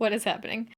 What is happening?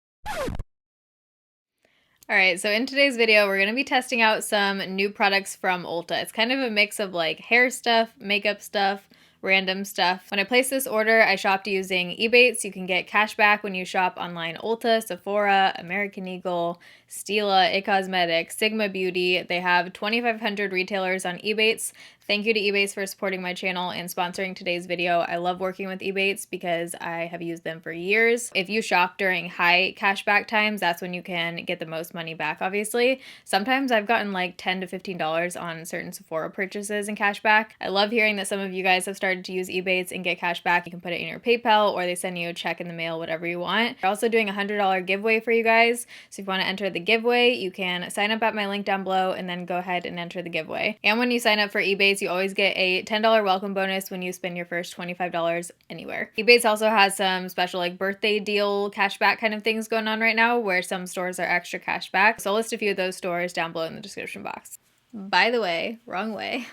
Alright, so in today's video, we're going to be testing out some new products from Ulta. It's kind of a mix of like hair stuff, makeup stuff, random stuff. When I placed this order, I shopped using Ebates. You can get cash back when you shop online Ulta, Sephora, American Eagle, Stila, It Cosmetics, Sigma Beauty. They have 2,500 retailers on Ebates. Thank you to Ebates for supporting my channel and sponsoring today's video. I love working with Ebates because I have used them for years. If you shop during high cashback times, that's when you can get the most money back, obviously. Sometimes I've gotten like $10 to $15 on certain Sephora purchases in cashback. I love hearing that some of you guys have started to use Ebates and get cash back. You can put it in your PayPal or they send you a check in the mail, whatever you want. They're also doing a $100 giveaway for you guys. So if you want to enter the giveaway, you can sign up at my link down below and then go ahead and enter the giveaway. And when you sign up for Ebates, you always get a $10 welcome bonus when you spend your first $25 anywhere. Ebates also has some special like birthday deal cashback kind of things going on right now where some stores are extra cashback. So I'll list a few of those stores down below in the description box. By the way, wrong way.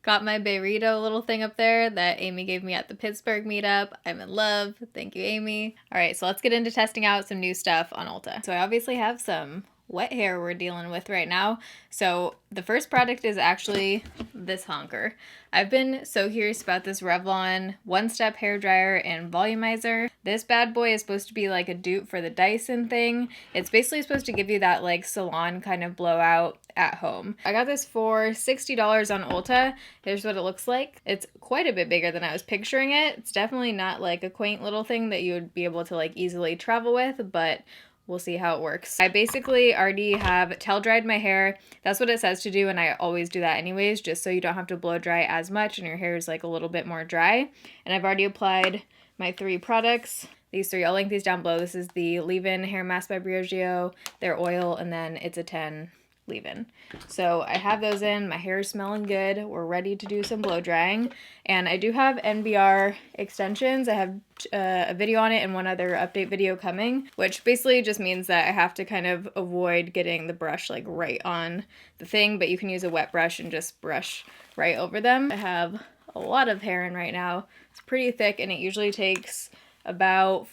Got my burrito little thing up there that Amy gave me at the Pittsburgh meetup. I'm in love. Thank you, Amy. All right, so let's get into testing out some new stuff on Ulta. So I obviously have some wet hair we're dealing with right now. So the first product is actually this honker. I've been so curious about this Revlon one-step hair dryer and volumizer. This bad boy is supposed to be like a dupe for the Dyson thing. It's basically supposed to give you that like salon kind of blowout at home. I got this for $60 on Ulta. Here's what it looks like. It's quite a bit bigger than I was picturing it. It's definitely not like a quaint little thing that you would be able to like easily travel with, but we'll see how it works. I basically already have towel dried my hair. That's what it says to do, and I always do that anyways, just so you don't have to blow dry as much and your hair is like a little bit more dry. And I've already applied my 3 products. These 3, I'll link these down below. This is the leave-in hair mask by Briogeo, their oil, and then it's a 10 leave-in. So I have those in. My hair is smelling good. We're ready to do some blow drying. And I do have NBR extensions. I have a video on it and one other update video coming, which basically just means that I have to kind of avoid getting the brush like right on the thing, but you can use a wet brush and just brush right over them. I have a lot of hair in right now. It's pretty thick and it usually takes about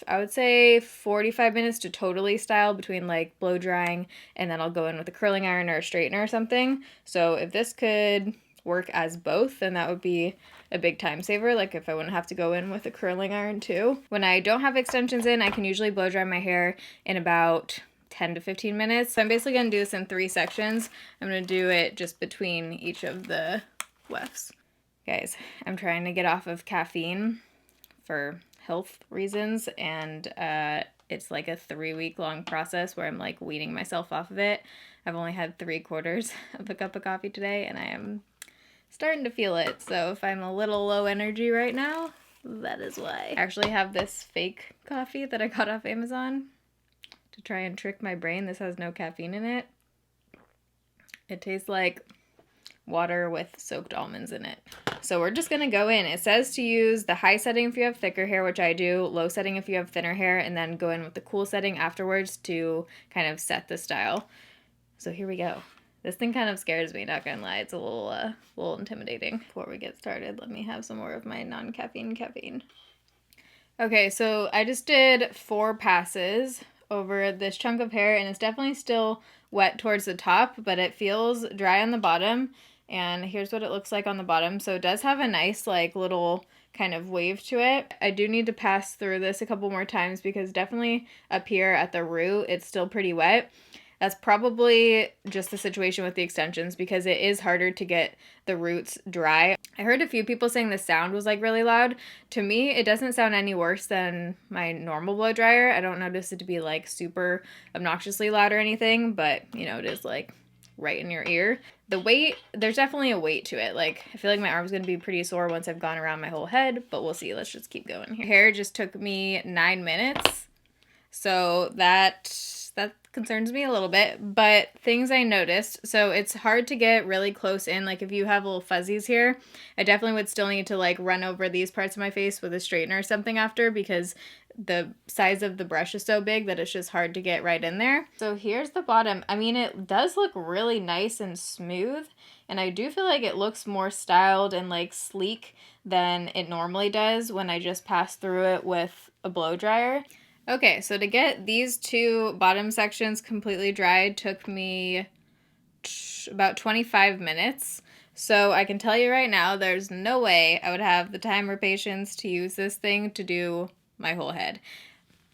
I would say 45 minutes to totally style between like blow drying and then I'll go in with a curling iron or a straightener or something. So if this could work as both, then that would be a big time saver, like if I wouldn't have to go in with a curling iron too. When I don't have extensions in, I can usually blow dry my hair in about 10 to 15 minutes. So I'm basically going to do this in 3 sections. I'm going to do it just between each of the wefts. Guys, I'm trying to get off of caffeine for health reasons, and it's like a 3-week long process where I'm like weaning myself off of it. I've only had 3/4 of a cup of coffee today and I am starting to feel it. So if I'm a little low energy right now, that is why. I actually have this fake coffee that I got off Amazon to try and trick my brain. This has no caffeine in it. It tastes like water with soaked almonds in it. So we're just gonna go in. It says to use the high setting if you have thicker hair, which I do, low setting if you have thinner hair, and then go in with the cool setting afterwards to kind of set the style. So here we go. This thing kind of scares me, not gonna lie. It's a little intimidating. Before we get started, let me have some more of my non-caffeine caffeine. Okay, so I just did 4 passes over this chunk of hair, and it's definitely still wet towards the top, but it feels dry on the bottom. And here's what it looks like on the bottom. So it does have a nice like little kind of wave to it. I do need to pass through this a couple more times because definitely up here at the root, it's still pretty wet. That's probably just the situation with the extensions because it is harder to get the roots dry. I heard a few people saying the sound was like really loud. To me, it doesn't sound any worse than my normal blow dryer. I don't notice it to be like super obnoxiously loud or anything, but you know, it is like right in your ear. The weight, there's definitely a weight to it. Like, I feel like my arm's gonna be pretty sore once I've gone around my whole head, but we'll see. Let's just keep going here. Hair just took me 9 minutes. So that concerns me a little bit, but things I noticed. So it's hard to get really close in. Like if you have little fuzzies here, I definitely would still need to like run over these parts of my face with a straightener or something after because the size of the brush is so big that it's just hard to get right in there. So here's the bottom. I mean, it does look really nice and smooth, and I do feel like it looks more styled and like sleek than it normally does when I just pass through it with a blow dryer. Okay, so to get these two bottom sections completely dried took me about 25 minutes. So I can tell you right now, there's no way I would have the time or patience to use this thing to do my whole head.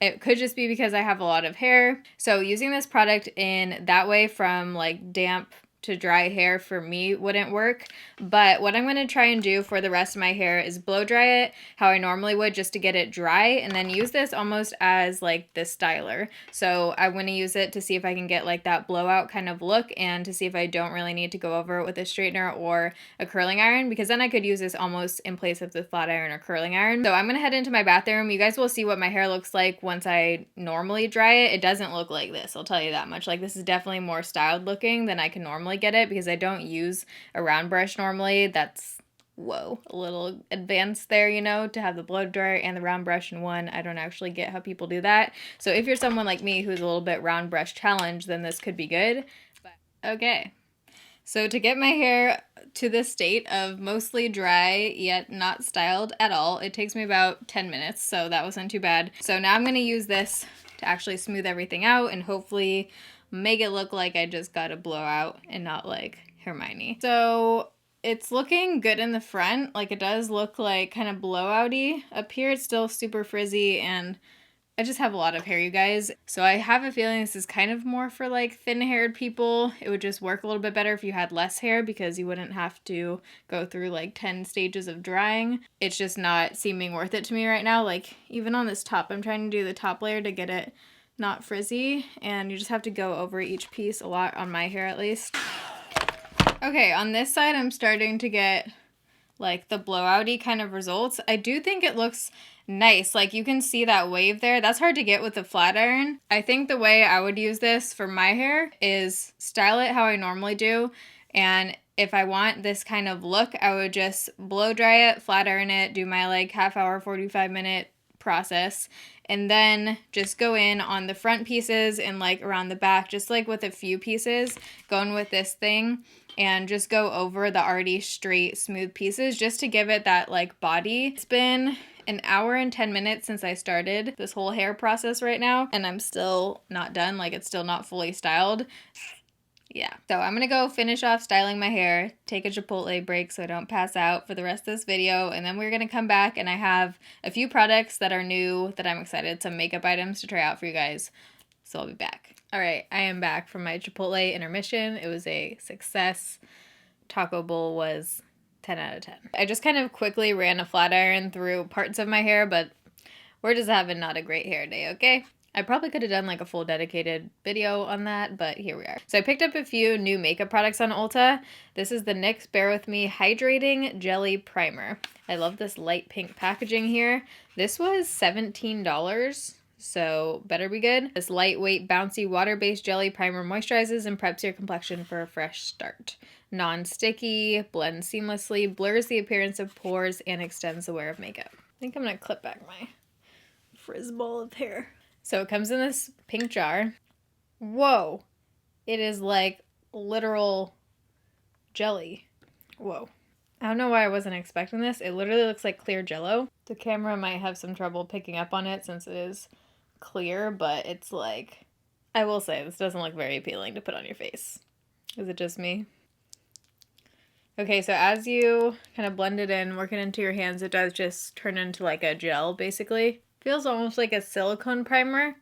It could just be because I have a lot of hair. So using this product in that way from like damp to dry hair for me wouldn't work. But what I'm going to try and do for the rest of my hair is blow dry it how I normally would just to get it dry, and then use this almost as like the styler. So I'm going to use it to see if I can get like that blowout kind of look, and to see if I don't really need to go over it with a straightener or a curling iron, because then I could use this almost in place of the flat iron or curling iron. So I'm going to head into my bathroom. You guys will see what my hair looks like once I normally dry it. It doesn't look like this, I'll tell you that much. Like, this is definitely more styled looking than I can normally get it, because I don't use a round brush normally. That's, whoa, a little advanced there, you know, to have the blow dryer and the round brush in one. I don't actually get how people do that. So if you're someone like me who's a little bit round brush challenged, then this could be good. But okay. So to get my hair to this state of mostly dry yet not styled at all, it takes me about 10 minutes, so that wasn't too bad. So now I'm going to use this to actually smooth everything out and hopefully make it look like I just got a blowout and not like Hermione. So it's looking good in the front. Like, it does look like kind of blowouty. Up here it's still super frizzy, and I just have a lot of hair, you guys. So I have a feeling this is kind of more for like thin-haired people. It would just work a little bit better if you had less hair, because you wouldn't have to go through like 10 stages of drying. It's just not seeming worth it to me right now. Like, even on this top, I'm trying to do the top layer to get it not frizzy, and you just have to go over each piece a lot, on my hair at least. Okay, on this side I'm starting to get like the blowouty kind of results. I do think it looks nice. Like, you can see that wave there. That's hard to get with a flat iron. I think the way I would use this for my hair is style it how I normally do, and if I want this kind of look, I would just blow dry it, flat iron it, do my like half hour, 45-minute process, and then just go in on the front pieces and like around the back, just like with a few pieces, going with this thing, and just go over the already straight smooth pieces just to give it that like body. It's been an hour and 10 minutes since I started this whole hair process right now, and I'm still not done. Like, it's still not fully styled. Yeah, so I'm gonna go finish off styling my hair, take a Chipotle break so I don't pass out for the rest of this video, and then we're gonna come back, and I have a few products that are new that I'm excited, some makeup items to try out for you guys, so I'll be back. All right, I am back from my Chipotle intermission. It was a success. Taco bowl was 10 out of 10. I just kind of quickly ran a flat iron through parts of my hair, but we're just having not a great hair day, okay? I probably could have done like a full dedicated video on that, but here we are. So I picked up a few new makeup products on Ulta. This is the NYX Bare With Me Hydrating Jelly Primer. I love this light pink packaging here. This was $17, so better be good. This lightweight, bouncy, water-based jelly primer moisturizes and preps your complexion for a fresh start. Non-sticky, blends seamlessly, blurs the appearance of pores, and extends the wear of makeup. I think I'm gonna clip back my frizz ball of hair. So it comes in this pink jar. Whoa. It is like literal jelly. Whoa. I don't know why I wasn't expecting this. It literally looks like clear Jell-O. The camera might have some trouble picking up on it since it is clear, but it's like, I will say, this doesn't look very appealing to put on your face. Is it just me? Okay, so as you kind of blend it in, work it into your hands, it does just turn into like a gel, basically. Feels almost like a silicone primer.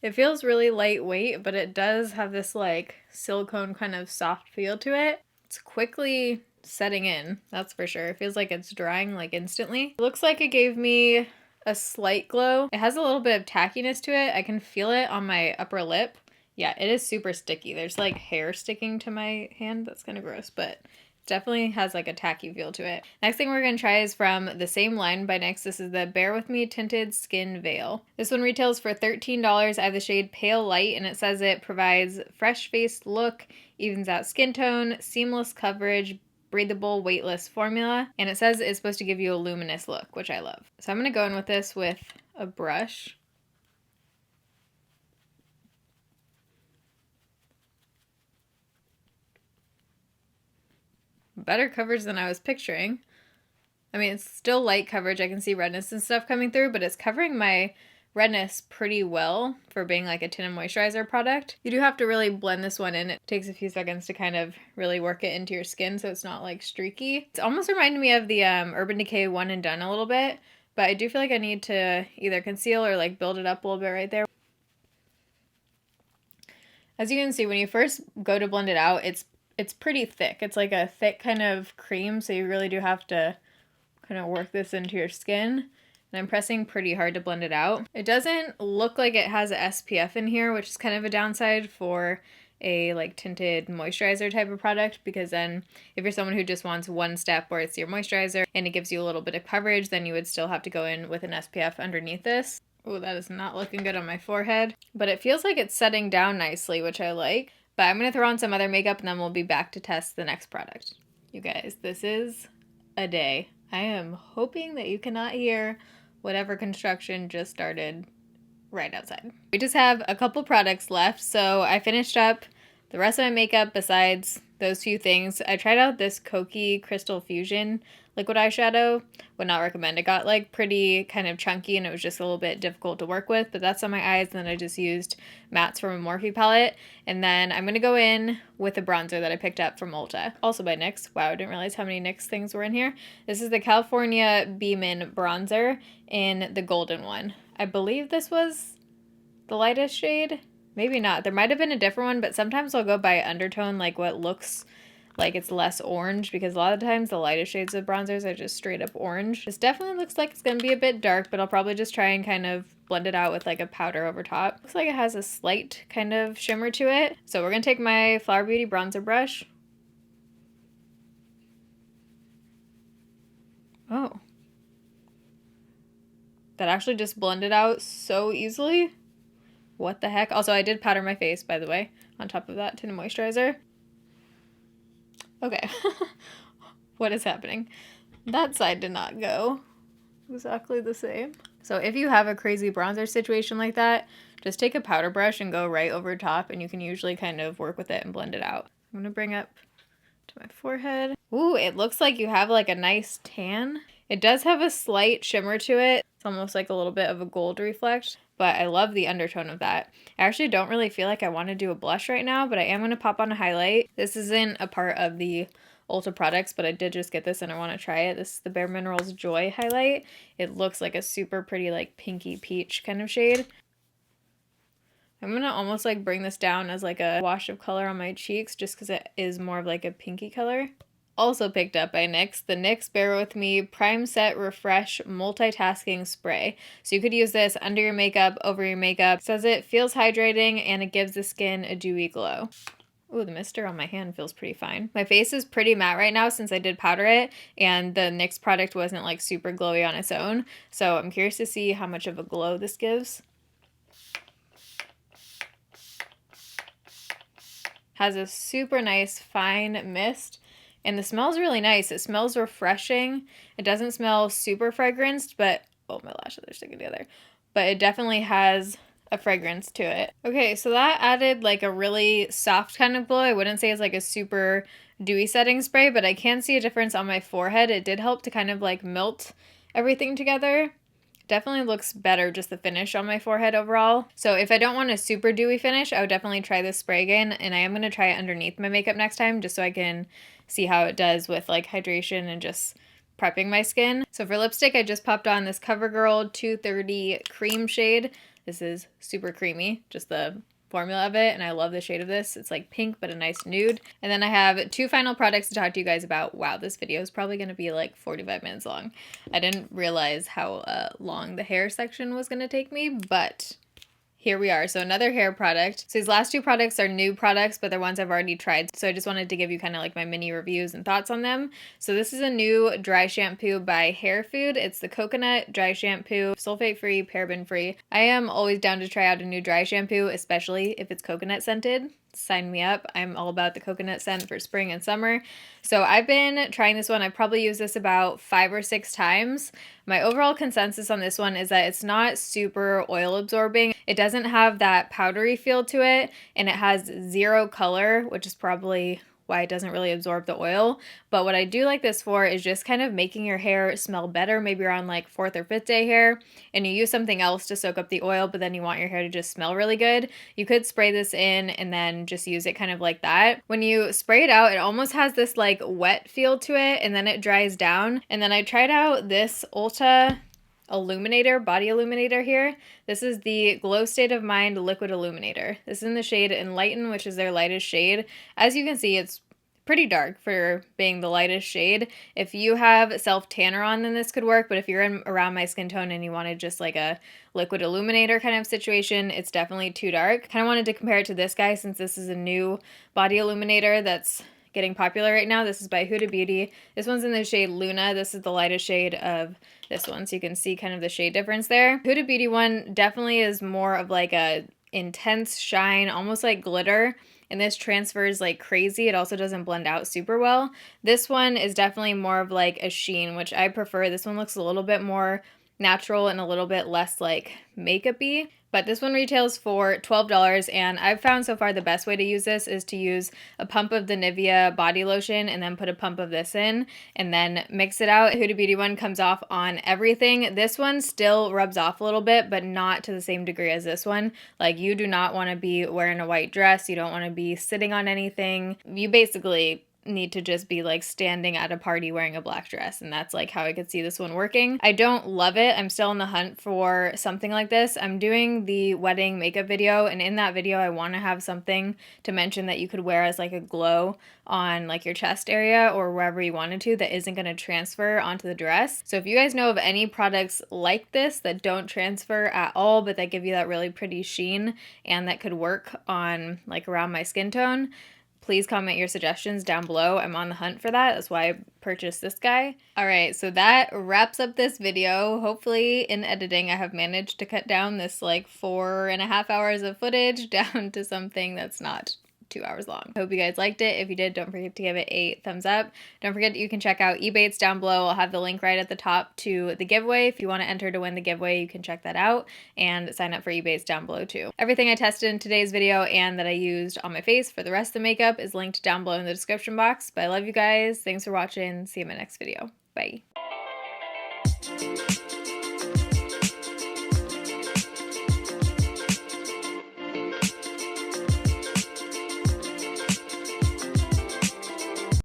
It feels really lightweight, but it does have this like silicone kind of soft feel to it. It's quickly setting in, that's for sure. It feels like it's drying like instantly. It looks like it gave me a slight glow. It has a little bit of tackiness to it. I can feel it on my upper lip. Yeah, it is super sticky. There's like hair sticking to my hand. That's kind of gross, but definitely has like a tacky feel to it. Next thing we're going to try is from the same line by NYX. This is the Bare With Me Tinted Skin Veil. This one retails for $13. I have the shade Pale Light, and it says it provides fresh-faced look, evens out skin tone, seamless coverage, breathable, weightless formula, and it says it's supposed to give you a luminous look, which I love. So I'm going to go in with this with a brush. Better coverage than I was picturing. I mean, it's still light coverage. I can see redness and stuff coming through, but it's covering my redness pretty well for being like a tinted moisturizer product. You do have to really blend this one in. It takes a few seconds to kind of really work it into your skin so it's not like streaky. It's almost reminded me of the Urban Decay One and Done a little bit, but I do feel like I need to either conceal or like build it up a little bit right there. As you can see, when you first go to blend it out, it's pretty thick. It's like a thick kind of cream, so you really do have to kind of work this into your skin. And I'm pressing pretty hard to blend it out. It doesn't look like it has a SPF in here, which is kind of a downside for a like tinted moisturizer type of product, because then if you're someone who just wants one step where it's your moisturizer and it gives you a little bit of coverage, then you would still have to go in with an SPF underneath this. Oh, that is not looking good on my forehead, but it feels like it's setting down nicely, which I like. But I'm going to throw on some other makeup and then we'll be back to test the next product. You guys, this is a day. I am hoping that you cannot hear whatever construction just started right outside. We just have a couple products left, so I finished up the rest of my makeup besides those few things. I tried out this Kokie Crystal Fusion liquid eyeshadow. Would not recommend. It got like pretty kind of chunky and it was just a little bit difficult to work with, but that's on my eyes. And then I just used mattes from a Morphe palette. And then I'm going to go in with a bronzer that I picked up from Ulta, also by NYX. Wow, I didn't realize how many NYX things were in here. This is the California Beamin bronzer in the golden one. I believe this was the lightest shade. Maybe not. There might have been a different one, but sometimes I'll go by undertone, like what looks like it's less orange, because a lot of times the lightest shades of bronzers are just straight up orange. This definitely looks like it's going to be a bit dark, but I'll probably just try and kind of blend it out with like a powder over top. Looks like it has a slight kind of shimmer to it. So we're going to take my Flower Beauty bronzer brush. Oh. That actually just blended out so easily. What the heck? Also, I did powder my face, by the way, on top of that tinted moisturizer. Okay. What is happening? That side did not go exactly the same. So if you have a crazy bronzer situation like that, just take a powder brush and go right over top, and you can usually kind of work with it and blend it out. I'm going to bring up to my forehead. Ooh, it looks like you have like a nice tan. It does have a slight shimmer to it. It's almost like a little bit of a gold reflect, but I love the undertone of that. I actually don't really feel like I want to do a blush right now, but I am going to pop on a highlight. This isn't a part of the Ulta products, but I did just get this and I want to try it. This is the Bare Minerals Joy highlight. It looks like a super pretty like pinky peach kind of shade. I'm going to almost like bring this down as like a wash of color on my cheeks just because it is more of like a pinky color. Also picked up by NYX, the NYX Bear With Me Prime Set Refresh Multitasking Spray. So you could use this under your makeup, over your makeup. It says it feels hydrating and it gives the skin a dewy glow. Ooh, the mister on my hand feels pretty fine. My face is pretty matte right now since I did powder it, and the NYX product wasn't like super glowy on its own. So I'm curious to see how much of a glow this gives. Has a super nice fine mist. And the smell's really nice. It smells refreshing. It doesn't smell super fragranced, but oh, my lashes are sticking together. But it definitely has a fragrance to it. Okay, so that added like a really soft kind of glow. I wouldn't say it's like a super dewy setting spray, but I can see a difference on my forehead. It did help to kind of like melt everything together. Definitely looks better, just the finish on my forehead overall. So if I don't want a super dewy finish, I would definitely try this spray again, and I am going to try it underneath my makeup next time just so I can see how it does with like hydration and just prepping my skin. So for lipstick, I just popped on this CoverGirl 230 cream shade. This is super creamy, just the formula of it, and I love the shade of this. It's like pink but a nice nude. And then I have two final products to talk to you guys about. Wow, this video is probably going to be like 45 minutes long. I didn't realize how long the hair section was going to take me, but here we are. So another hair product. So these last two products are new products, but they're ones I've already tried. So I just wanted to give you kind of like my mini reviews and thoughts on them. So this is a new dry shampoo by Hair Food. It's the coconut dry shampoo, sulfate-free, paraben-free. I am always down to try out a new dry shampoo, especially if it's coconut scented. Sign me up. I'm all about the coconut scent for spring and summer. So I've been trying this one. I've probably used this about 5 or 6 times. My overall consensus on this one is that it's not super oil absorbing. It doesn't have that powdery feel to it, and it has zero color, which is probably why it doesn't really absorb the oil. But what I do like this for is just kind of making your hair smell better. Maybe you're on like 4th or 5th day hair and you use something else to soak up the oil, but then you want your hair to just smell really good. You could spray this in and then just use it kind of like that. When you spray it out, it almost has this like wet feel to it, and then it dries down. And then I tried out this Ulta illuminator, body illuminator here. This is the Glow State of Mind liquid illuminator. This is in the shade Enlighten, which is their lightest shade. As you can see, it's pretty dark for being the lightest shade. If you have self tanner on, then this could work, but if you're around my skin tone and you wanted just like a liquid illuminator kind of situation, it's definitely too dark. Kind of wanted to compare it to this guy since this is a new body illuminator that's getting popular right now. This is by Huda Beauty. This one's in the shade Luna. This is the lightest shade of this one, so you can see kind of the shade difference there. Huda Beauty one definitely is more of like a intense shine, almost like glitter, and this transfers like crazy. It also doesn't blend out super well. This one is definitely more of like a sheen, which I prefer. This one looks a little bit more natural and a little bit less like makeup-y. But this one retails for $12, and I've found so far the best way to use this is to use a pump of the Nivea body lotion and then put a pump of this in and then mix it out. Huda Beauty one comes off on everything. This one still rubs off a little bit, but not to the same degree as this one. Like, you do not want to be wearing a white dress. You don't want to be sitting on anything. You basically need to just be like standing at a party wearing a black dress, and that's like how I could see this one working. I don't love it. I'm still on the hunt for something like this. I'm doing the wedding makeup video, and in that video I want to have something to mention that you could wear as like a glow on like your chest area or wherever you wanted to that isn't going to transfer onto the dress. So if you guys know of any products like this that don't transfer at all but that give you that really pretty sheen and that could work on like around my skin tone, please comment your suggestions down below. I'm on the hunt for that. That's why I purchased this guy. All right, so that wraps up this video. Hopefully in editing, I have managed to cut down this like 4.5 hours of footage down to something that's not 2 hours long. Hope you guys liked it. If you did, don't forget to give it a thumbs up. Don't forget that you can check out Ebates down below. I'll have the link right at the top to the giveaway. If you want to enter to win the giveaway, you can check that out and sign up for Ebates down below too. Everything I tested in today's video and that I used on my face for the rest of the makeup is linked down below in the description box. But I love you guys. Thanks for watching. See you in my next video. Bye.